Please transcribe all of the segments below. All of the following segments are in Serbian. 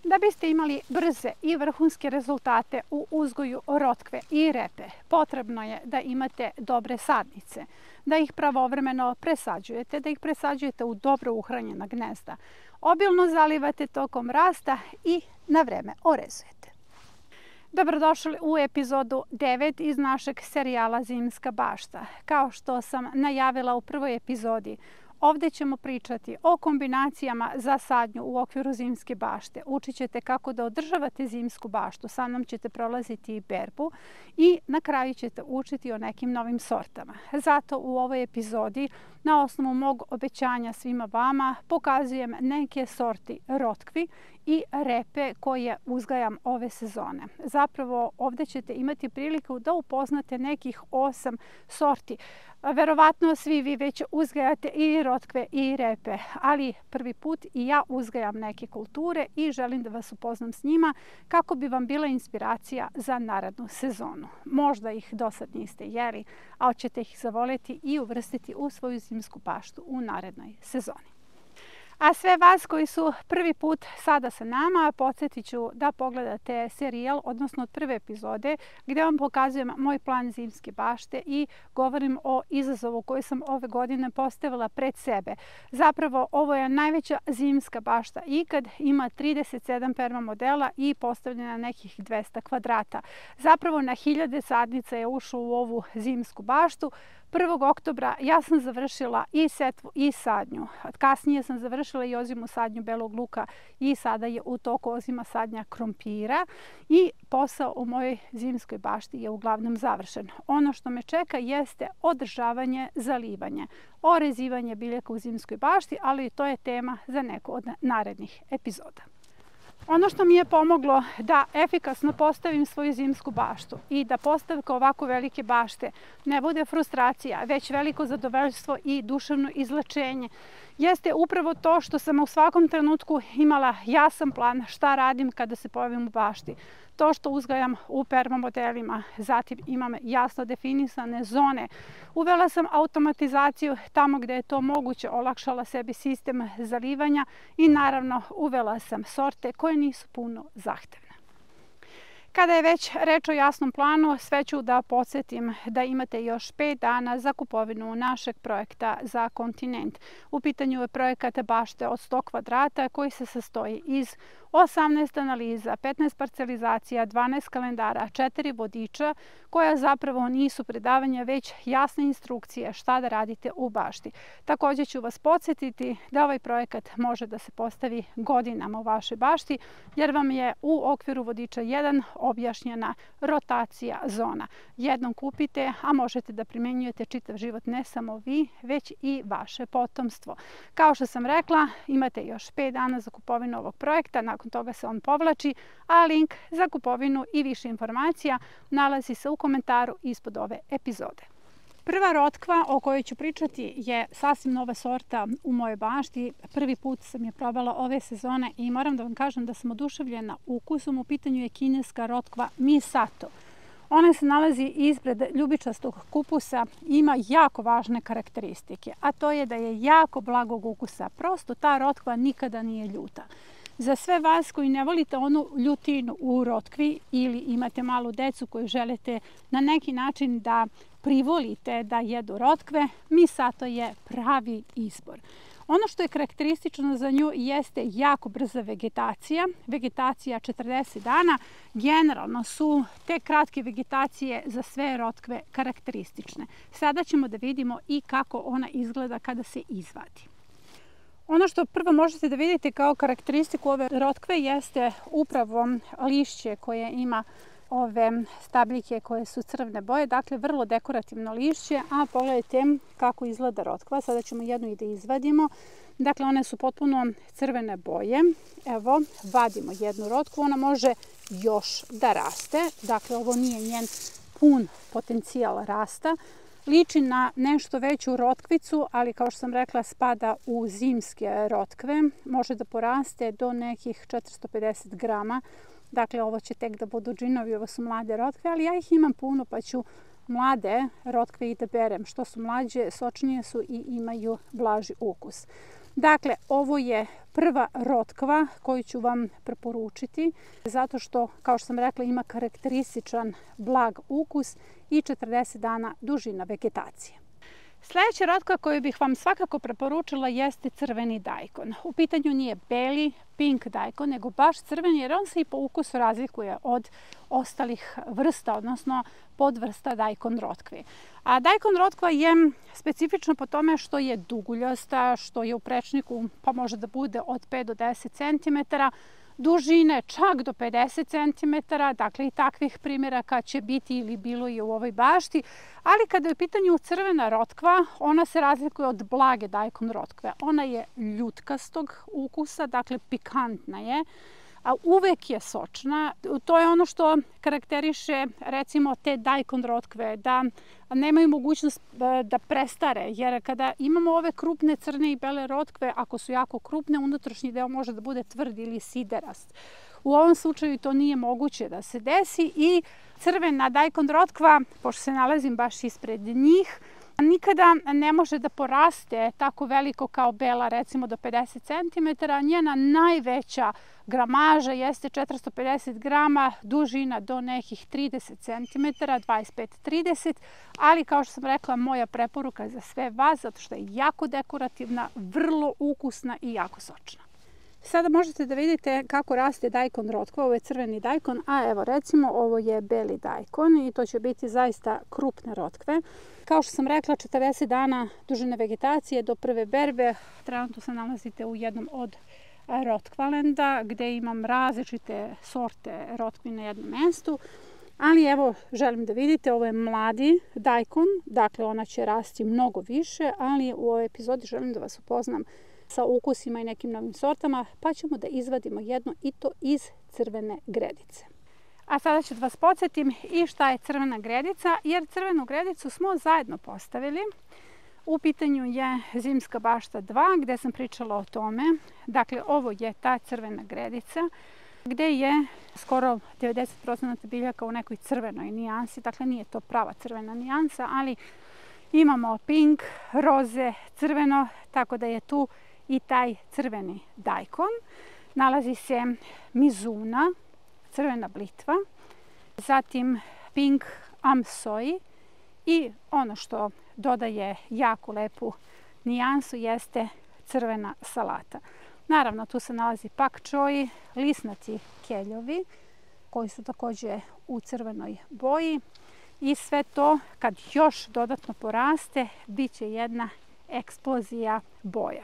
Da biste imali brze i vrhunske rezultate u uzgoju rotkve i repe, potrebno je da imate dobre sadnice, da ih pravovremeno presađujete, da ih presađujete u dobro uhranjena gnezda, obilno zalivate tokom rasta i na vreme orezujete. Dobrodošli u epizodu 9 iz našeg serijala Zimska bašta. Kao što sam najavila u prvoj epizodi, ovdje ćemo pričati o kombinacijama za sadnju u okviru zimske bašte. Učit ćete kako da održavate zimsku baštu, sa mnom ćete prolaziti i berbu i na kraju ćete učiti o nekim novim sortama. Zato u ovoj epizodi, na osnovu mog obećanja svima vama, pokazujem neke sorti rotkvi i repe koje uzgajam ove sezone. Zapravo ovdje ćete imati priliku da upoznate nekih 8 sorti. Verovatno svi vi već uzgajate i rotkve i repe, ali prvi put i ja uzgajam neke kulture i želim da vas upoznam s njima kako bi vam bila inspiracija za narednu sezonu. Možda ih do sad niste jeli, ali ćete ih zavoljeti i uvrstiti u svoju zimsku baštu u narednoj sezoni. A sve vas koji su prvi put sada sa nama, podsjetit ću da pogledate serijal, odnosno od prve epizode, gdje vam pokazujem moj plan zimske bašte i govorim o izazovu koji sam ove godine postavila pred sebe. Zapravo, ovo je najveća zimska bašta ikad, ima 37 perma modela i postavljena nekih 200 kvadrata. Zapravo, na 1000 sadnica je ušlo u ovu zimsku baštu. 1. oktobra ja sam završila i setvu i sadnju. Kasnije sam završila i ozimu sadnju belog luka i sada je u toku ozima sadnja krompira i posao u mojoj zimskoj bašti je uglavnom završen. Ono što me čeka jeste održavanje, zalivanje, orezivanje biljaka u zimskoj bašti, ali to je tema za neku od narednih epizoda. Ono što mi je pomoglo da efikasno postavim svoju zimsku baštu i da postavka ovako velike bašte ne bude frustracija, već veliko zadovoljstvo i duševno izlečenje, jeste upravo to što sam u svakom trenutku imala jasan plan šta radim kada se pojavim u bašti. To što uzgajam u permamodelima, zatim imam jasno definisane zone. Uvela sam automatizaciju tamo gdje je to moguće, olakšala sebi sistem zalivanja i naravno uvela sam sorte koje nisu puno zahtevne. Kada je već reč o jasnom planu, sve ću da podsjetim da imate još 5 dana za kupovinu našeg projekta za kontinent. U pitanju je projekat bašte od 100 kvadrata koji se sastoji iz 18 analiza, 15 parcelizacija, 12 kalendara, 4 vodiča koja zapravo nisu predavanja već jasne instrukcije šta da radite u bašti. Također ću vas podsjetiti da ovaj projekat može da se postavi godinama u vašoj bašti jer vam je u okviru vodiča 1 objašnjena rotacija zona. Jednom kupite, a možete da primjenjujete čitav život ne samo vi, već i vaše potomstvo. Kao što sam rekla, imate još 5 dana za kupovinu ovog projekta, nakon toga se on povlači, a link za kupovinu i više informacija nalazi se u komentaru ispod ove epizode. Prva rotkva o kojoj ću pričati je sasvim nova sorta u mojoj bašti. Prvi put sam je probala ove sezone i moram da vam kažem da sam oduševljena ukusom. U pitanju je kineska rotkva Misato. Ona se nalazi ispred ljubičastog kupusa i ima jako važne karakteristike, a to je da je jako blagog ukusa. Prosto ta rotkva nikada nije ljuta. Za sve vas koji ne volite onu ljutinu u rotkvi ili imate malu decu koju želite na neki način da privolite da jedu rotkve, Misato je pravi izbor. Ono što je karakteristično za nju jeste jako brza vegetacija. Vegetacija 40 dana. Generalno su te kratke vegetacije za sve rotkve karakteristične. Sada ćemo da vidimo i kako ona izgleda kada se izvadi. Ono što prvo možete da vidite kao karakteristiku ove rotkve jeste upravo lišće koje ima ove stabljike koje su crvene boje, dakle vrlo dekorativno lišće, a pogledajte kako izgleda rotkva. Sada ćemo jednu i da izvadimo. Dakle, one su potpuno crvene boje. Evo, vadimo jednu rotkvu, ona može još da raste. Dakle, ovo nije njen pun potencijal rasta. Liči na nešto veću rotkvicu, ali kao što sam rekla spada u zimske rotkve. Može da poraste do nekih 450 grama. Dakle, ovo će tek da budu džinovi, ovo su mlade rotkve, ali ja ih imam puno pa ću mlade rotkve i da berem. Što su mlađe, sočnije su i imaju blaži ukus. Dakle, ovo je prva rotkva koju ću vam preporučiti zato što, kao što sam rekla, ima karakterističan blag ukus i 40 dana dužina vegetacije. Sljedeća rotkva koju bih vam svakako preporučila jeste crveni dajkon. U pitanju nije beli, pink dajkon, nego baš crveni, jer on se i po ukusu razlikuje od ostalih vrsta, odnosno podvrsta dajkon rotkve. A dajkon rotkva je specifična po tome što je duguljasta, što je u prečniku pa može da bude od 5 do 10 cm, dužine čak do 50 cm, dakle i takvih primjeraka će biti ili bilo je u ovoj bašti, ali kada je u pitanju crvena rotkva, ona se razlikuje od blage dajkon rotkve. Ona je ljutkastog ukusa, dakle pikantna je, a uvek je sočna. To je ono što karakteriše recimo te dajkon rotkve, da nemaju mogućnost da prestare, jer kada imamo ove krupne crne i bele rotkve, ako su jako krupne, unutrašnji deo može da bude tvrd ili siderast. U ovom slučaju to nije moguće da se desi i crvena dajkon rotkva, pošto se nalazim baš ispred njih, nikada ne može da poraste tako veliko kao bela, recimo do 50 cm. Njena najveća gramaža jeste 450 grama, dužina do nekih 30 cm, 25-30, ali kao što sam rekla, moja preporuka za sve vas, zato što je jako dekorativna, vrlo ukusna i jako sočna. Sada možete da vidite kako raste dajkon rotkva. Ovo je crveni dajkon, a evo recimo ovo je beli dajkon i to će biti zaista krupne rotkve. Kao što sam rekla, 40 dana dužine vegetacije do prve berbe. Trenutno se nalazite u jednom od rotkvalenda gde imam različite sorte rotkvi na jednom mestu. Ali evo, želim da vidite, ovo je mladi dajkon, dakle ona će rasti mnogo više, ali u ovoj epizodi želim da vas upoznam sa ukusima i nekim novim sortama, pa ćemo da izvadimo jedno i to iz crvene gredice. A sada ću da vas podsjetim i šta je crvena gredica, jer crvenu gredicu smo zajedno postavili. U pitanju je Zimska bašta 2, gde sam pričala o tome. Dakle, ovo je ta crvena gredica, gde je skoro 90% biljaka u nekoj crvenoj nijansi. Dakle, nije to prava crvena nijansa, ali imamo pink, roze, crveno, tako da je tu i taj crveni dajkon. Nalazi se mizuna, crvena blitva, zatim pink amsoi i ono što dodaje jako lepu nijansu jeste crvena salata. Naravno, tu se nalazi pak čoj, lisnati keljovi koji su također u crvenoj boji i sve to kad još dodatno poraste bit će jedna eksplozija boja.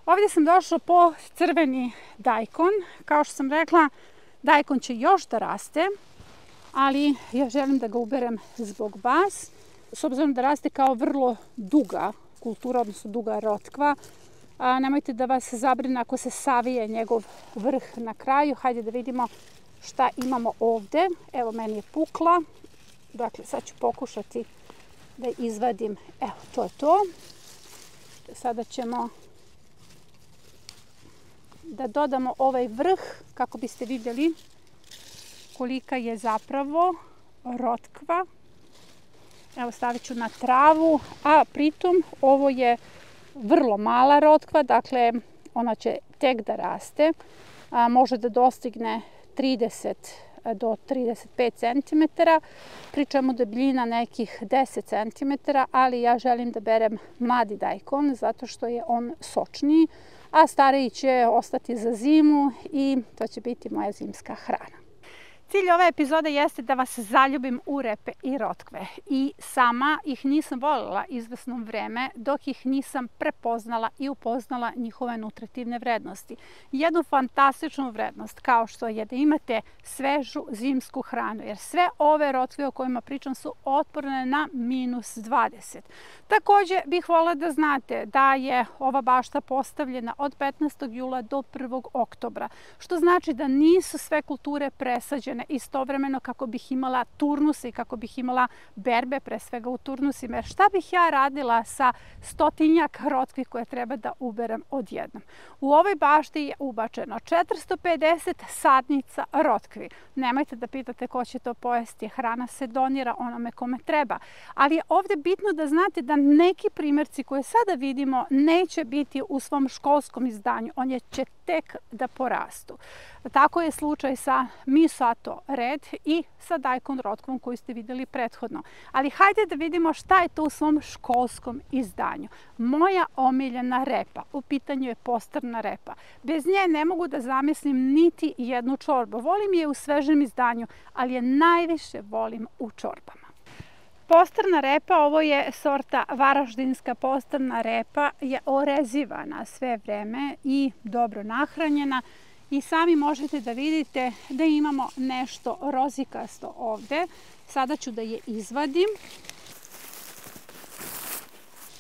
Ovdje sam došla po crveni dajkon. Kao što sam rekla, dajkon će još da raste, ali ja želim da ga uberem zbog vas. S obzirom da raste kao vrlo duga kultura, odnosno duga rotkva, nemojte da vas zabrine ako se savije njegov vrh na kraju. Hajde da vidimo šta imamo ovdje. Evo, meni je pukla. Dakle, sad ću pokušati da izvadim. Evo, to je to. Sada ćemo da dodamo ovaj vrh kako biste vidjeli kolika je zapravo rotkva. Evo, stavit ću na travu, a pritom ovo je vrlo mala rotkva, dakle ona će tek da raste. Može da dostigne 30 do 35 cm, pri čemu debljina nekih 10 cm, ali ja želim da berem mladi dajkon zato što je on sočniji, a stariji će ostati za zimu i to će biti moja zimska hrana. Cilj ove epizode jeste da vas zaljubim u repe i rotkve. I sama ih nisam voljela izvesno vreme dok ih nisam prepoznala i upoznala njihove nutritivne vrednosti. Jednu fantastičnu vrednost kao što je da imate svežu zimsku hranu, jer sve ove rotkve o kojima pričam su otporne na -20. Također bih voljela da znate da je ova bašta postavljena od 15. jula do 1. oktobra, što znači da nisu sve kulture presađene umerene istovremeno kako bih imala turnuse i kako bih imala berbe, pre svega u turnusima. Jer šta bih ja radila sa 100-tinjak rotkvi koje treba da uberem odjednom? U ovoj bašti je ubačeno 450 sadnica rotkvi. Nemojte da pitate ko će to pojesti. Hrana se donira onome kome treba. Ali je ovde bitno da znate da neki primjerci koje sada vidimo neće biti u svom školskom izdanju. Oni će tek da porastu. Tako je slučaj sa Misato Red i sa Daikon rotkvom koju ste vidjeli prethodno. Ali hajde da vidimo šta je to u svom školskom izdanju. Moja omiljena repa, u pitanju je postrna repa. Bez nje ne mogu da zamislim niti jednu čorbu. Volim je u svežem izdanju, ali je najviše volim u čorbama. Postrna repa, ovo je sorta varaždinska postrna repa, je orezivana sve vreme i dobro nahranjena. I sami možete da vidite da imamo nešto rozikasto ovde. Sada ću da je izvadim.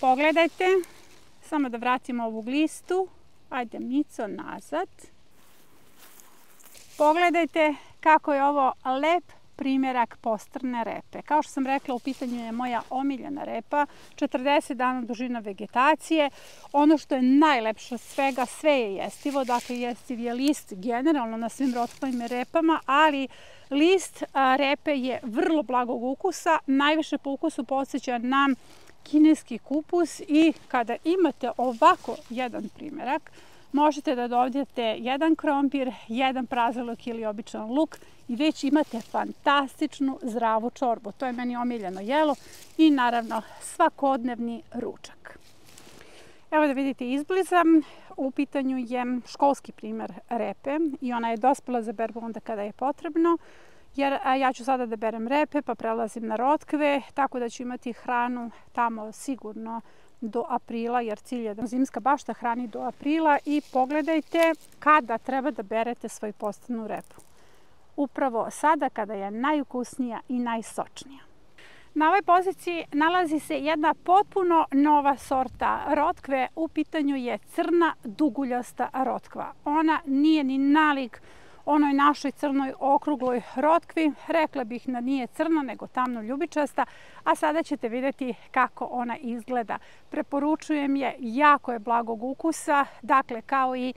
Pogledajte, samo da vratimo ovu glistu. Ajde, Mico, nazad. Pogledajte kako je ovo lep primjerak postrne repe. Kao što sam rekla, u pitanju je moja omiljena repa, 40 dana dužina vegetacije. Ono što je najlepše svega, sve je jestivo, dakle jestiv je list generalno na svim rotkovim repama, ali list repe je vrlo blagog ukusa, najviše po ukusu podsjeća na kineski kupus i kada imate ovako jedan primjerak, možete da dodate jedan krompir, jedan praziluk ili običan luk i već imate fantastičnu zdravu čorbu. To je meni omiljeno jelo i naravno svakodnevni ručak. Evo da vidite izbliza, u pitanju je školski primjer repe i ona je dospela za berbu onda kada je potrebno. Jer ja ću sada da berem repe pa prelazim na rotkve, tako da ću imati hranu tamo sigurno do aprila, jer cilj je da zimska bašta hrani do aprila. I pogledajte kada treba da berete svoju postrnu repu. Upravo sada kada je najukusnija i najsočnija. Na ovoj poziciji nalazi se jedna potpuno nova sorta rotkve. U pitanju je crna duguljasta rotkva. Ona nije ni nalik onoj našoj crnoj okrugloj rotkvi. Rekla bih da nije crna, nego tamno ljubičasta, a sada ćete vidjeti kako ona izgleda. Preporučujem je, jako je blagog ukusa, dakle kao i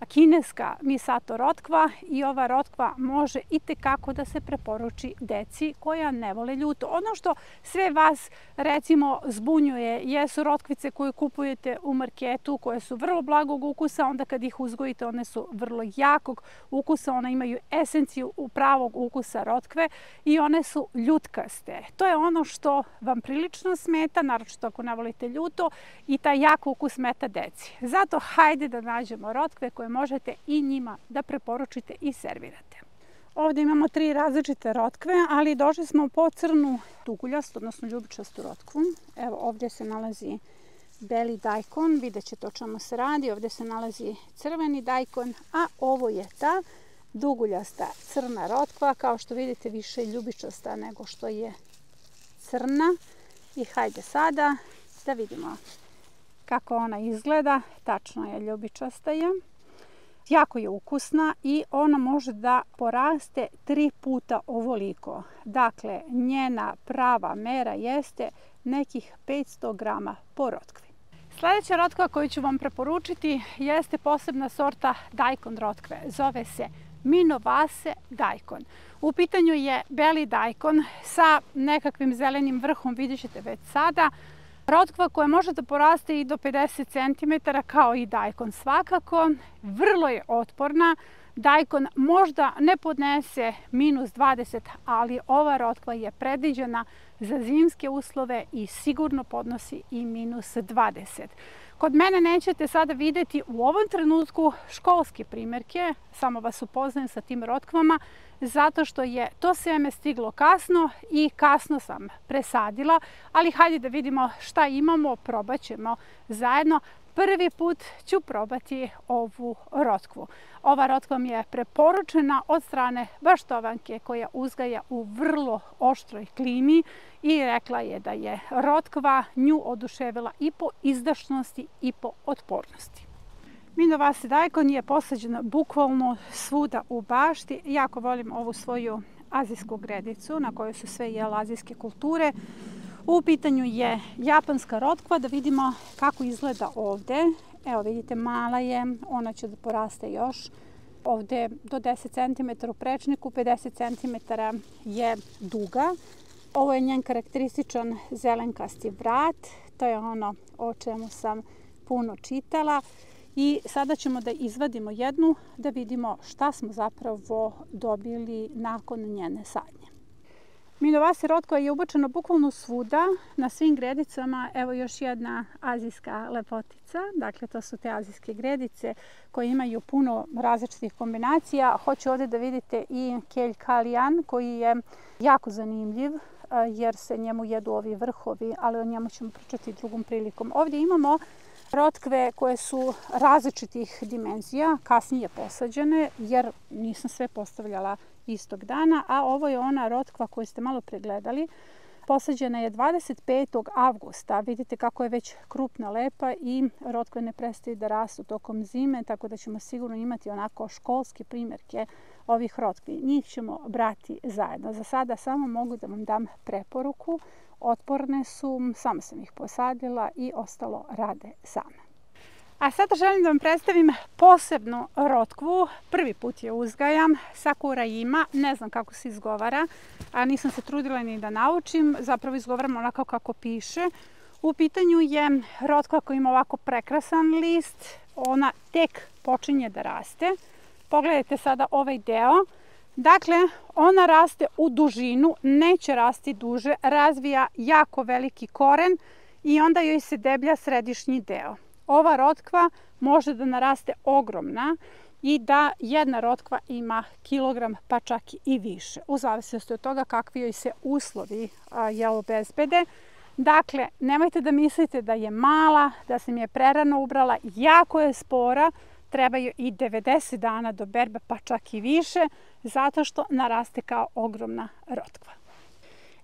kineska Misato rotkva i ova rotkva može itekako da se preporuči deci koja ne vole ljuto. Ono što sve vas recimo zbunjuje jesu rotkvice koje kupujete u marketu, koje su vrlo blagog ukusa, onda kad ih uzgojite one su vrlo jakog ukusa, one imaju esenciju pravog ukusa rotkve i one su ljutkaste. To je ono što vam prilično smeta, naročito ako ne volite ljuto, i taj jak ukus smeta deci. Zato hajde da nađemo rotkve koje možete i njima da preporučite i servirate. Ovdje imamo 3 različite rotkve, ali došli smo po crnu duguljastu, odnosno ljubičastu rotkvu. Evo ovdje se nalazi beli daikon, vidjet ćete o čemu se radi. Ovdje se nalazi crveni daikon, a ovo je ta duguljasta crna rotkva. Kao što vidite, više ljubičasta nego što je crna. I hajde sada da vidimo kako ona izgleda. Tačno je, ljubičasta je. Jako je ukusna i ona može da poraste 3 puta ovoliko. Dakle, njena prava mera jeste nekih 500 grama po rotkvi. Sljedeća rotkva koju ću vam preporučiti jeste posebna sorta daikon rotkve. Zove se Minovase daikon. U pitanju je beli daikon sa nekakvim zelenim vrhom, vidjet ćete već sada. Rotkva koja može da poraste i do 50 cm, kao i daikon svakako. Vrlo je otporna. Daikon možda ne podnese -20, ali ova rotkva je predviđena za zimske uslove i sigurno podnosi i -20. Kod mene nećete sada vidjeti u ovom trenutku školske primjerke, samo vas upoznajem sa tim rotkvama, zato što je to sjeme stiglo kasno i kasno sam presadila, ali hajde da vidimo šta imamo, probat ćemo zajedno. Prvi put ću probati ovu rotkvu. Ova rotkva mi je preporučena od strane baštovanke koja uzgaja u vrlo oštroj klimi i rekla je da je rotkva nju oduševila i po izdašnosti i po otpornosti. Minovasi daikon je posađen bukvalno svuda u bašti. Jako volim ovu svoju azijsku gredicu na kojoj su sve azijske kulture. U pitanju je japanska rotkva, da vidimo kako izgleda ovde. Evo vidite, mala je, ona će da poraste još. Ovde do 10 cm u prečniku, 50 cm je duga. Ovo je njen karakterističan zelenkasti vrat. To je ono o čemu sam puno čitala. I sada ćemo da izvadimo jednu, da vidimo šta smo zapravo dobili nakon njene sadnje. Minovasi rotkva je ubačena bukvalno svuda, na svim gredicama. Evo još jedna azijska lepotica. Dakle, to su te azijske gredice koje imaju puno različitih kombinacija. Hoću ovde da vidite i kelj kalijan koji je jako zanimljiv jer se njemu jedu ovi vrhovi, ali o njemu ćemo pričati drugom prilikom. Ovdje imamo rotkve koje su različitih dimenzija, kasnije posađene, jer nisam sve postavljala istog dana, a ovo je ona rotkva koju ste malo pregledali. Posađena je 25. avgusta. Vidite kako je već krupna, lepa i rotkve ne prestaju da rastu tokom zime, tako da ćemo sigurno imati onako školske primjerke ovih rotkvi. Njih ćemo brati zajedno. Za sada samo mogu da vam dam preporuku. Otporne su, samo sam ih posadila i ostalo rade same. A sada želim da vam predstavim posebnu rotkvu. Prvi put je uzgajam. Sakurajima, ne znam kako se izgovara, a nisam se trudila ni da naučim. Zapravo izgovaram onako kako piše. U pitanju je rotkva koja ima ovako prekrasan list. Ona tek počinje da raste. Pogledajte sada ovaj deo. Dakle, ona raste u dužinu, neće rasti duže, razvija jako veliki koren i onda joj se deblja središnji deo. Ova rotkva može da naraste ogromna i da jedna rotkva ima kilogram pa čak i više, u zavisnosti od toga kakvi joj se uslovi obezbede. Dakle, nemojte da mislite da je mala, da sam je prerano ubrala, jako je spora, trebaju i 90 dana do berbe, pa čak i više, zato što naraste kao ogromna rotkva.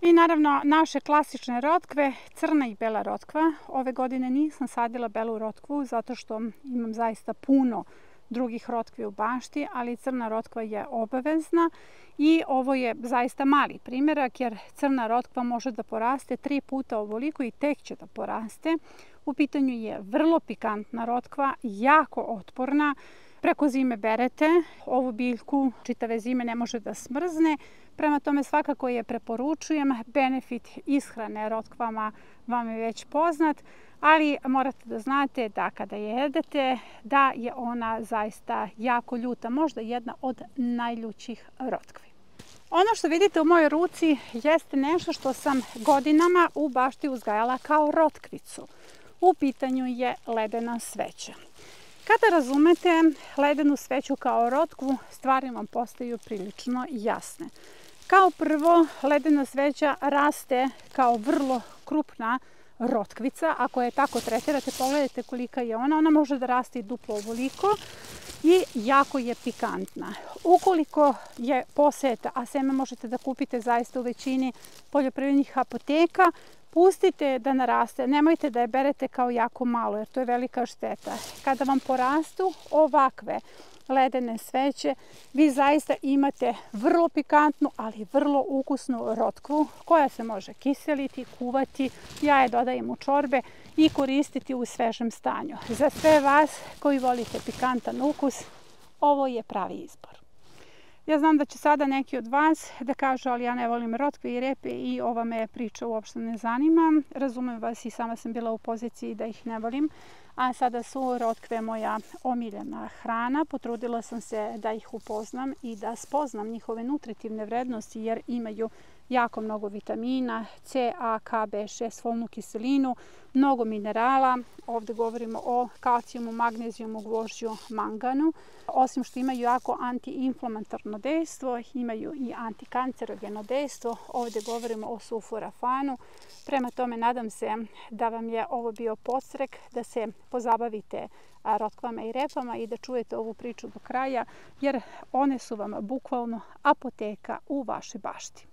I naravno naše klasične rotkve, crna i bela rotkva. Ove godine nisam sadila belu rotkvu zato što imam zaista puno drugih rotkvi u bašti, ali crna rotkva je obavezna i ovo je zaista mali primjerak jer crna rotkva može da poraste 3 puta ovoliko i tek će da poraste. U pitanju je vrlo pikantna rotkva, jako otporna. Preko zime berete, ovu biljku čitave zime ne može da smrzne. Prema tome svakako je preporučujem. Benefit ishrane rotkvama vam je već poznat, ali morate da znate da kada je jedete, da je ona zaista jako ljuta, možda jedna od najljućih rotkvi. Ono što vidite u mojoj ruci jeste nešto što sam godinama u bašti uzgajala kao rotkvicu. U pitanju je ledena sveća. Kada razumete ledenu sveću kao rotkvu, stvari vam postaju prilično jasne. Kao prvo, ledena sveća raste kao vrlo krupna rotkvica. Ako je tako tretirate, pogledajte kolika je ona. Ona može da raste i duplo ovoliko i jako je pikantna. Ukoliko je posejete, a seme možete da kupite zaista u većini poljoprivrednih apoteka, pustite da naraste, nemojte da je berete kao jako malo jer to je velika šteta. Kada vam porastu ovakve ledene sveće, vi zaista imate vrlo pikantnu, ali vrlo ukusnu rotkvu koja se može kiseliti, kuvati, ja je dodajem u čorbe i koristiti u svežem stanju. Za sve vas koji volite pikantan ukus, ovo je pravi izbor. Ja znam da će sada neki od vas da kažu, ali ja ne volim rotkve i repe i ova me priča uopšte ne zanima. Razumem vas i sama sam bila u poziciji da ih ne volim, a sada su rotkve moja omiljena hrana. Potrudila sam se da ih upoznam i da spoznam njihove nutritivne vrednosti jer imaju jako mnogo vitamina, C, A, K, B6, folnu kiselinu, mnogo minerala. Ovde govorimo o kalcijumu, magnezijumu, gvožđu, manganu. Osim što imaju jako antiinflamatorno dejstvo, imaju i antikancerogeno dejstvo. Ovde govorimo o sulforafanu. Prema tome, nadam se da vam je ovo bio podstrek, da se pozabavite rotkvama i repama i da čujete ovu priču do kraja, jer one su vam bukvalno apoteka u vašoj bašti.